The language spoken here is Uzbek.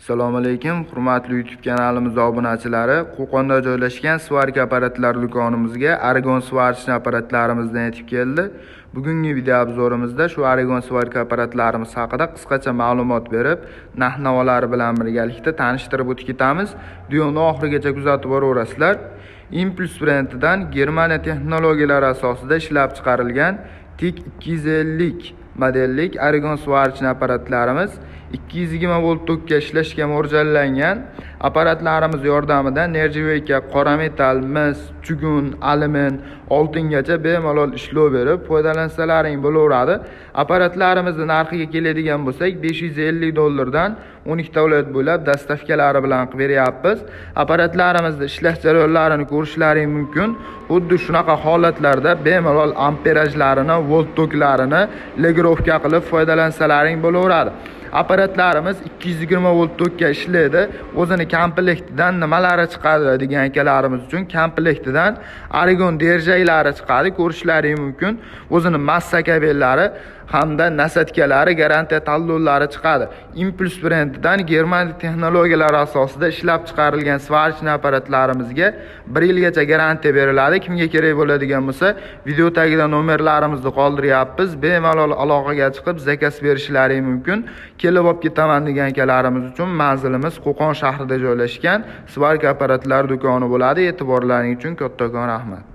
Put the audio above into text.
Assalomu alaykum, hurmatli YouTube kanalimiz obunachilari. Qo'qonda joylashgan svarka apparatlari do'konimizga argon svarishni apparatlarimizdan yetib keldi. Bugungi video obzorimizda shu argon svarka apparatlarimiz haqida qisqacha ma'lumot berib, narx-navolari bilan birgalikda tanishtirib o'tib ketamiz. Videoni oxirigacha kuzatib boraverasizlar. Impuls brendidan Germaniya texnologiyalari asosida ishlab chiqarilgan TIK 250 modellik argon svarishni apparatlarimiz 220 volt tokka ishlashga mo'ljallangan. Apparatlarimiz yordamida nerjiveka, qora metal, mis, chugun, alumin, oltingacha bemalol ishlov berib foydalansalaring bo'laveradi. Apparatlarimizning narxiga keladigan bo'lsak, $550 dan 12 viloyat bo'ylab dastavkalari bilan qilib beryapmiz. Apparatlarimizning ishlash jarayonlarini ko'rishlaring mumkin. Xuddi shunaqa holatlarda bemalol amperajlarini, volt toklarini legirovka qilib foydalansalaring bo'laveradi. Apparatlarimiz 220 volt tokka ishlaydi. O'zini komplektidan nimalari chiqadi degan akalarimiz uchun komplektidan argon derjaklari chiqadi, ko'rishlaring mumkin. O'zini massa kabellari hamda nasatkalari, garantiya talonlari chiqadi. Impuls brendidan Germaniya texnologiyalari asosida ishlab chiqarilgan svarishni apparatlarimizga 1 yilgacha garantiya beriladi. Kimga kerak bo'ladigan bo'lsa, video tagida nomerlarimizni qoldiryapmiz. Bemalol aloqaga chiqib zakaz berishlaring mumkin. Kelib olib ketaman degan akalarimiz uchun manzilimiz Qo'qon shahrida joylashgan svarka apparatlari do'koni bo'ladi. E'tiborlaring uchun kattakon rahmat.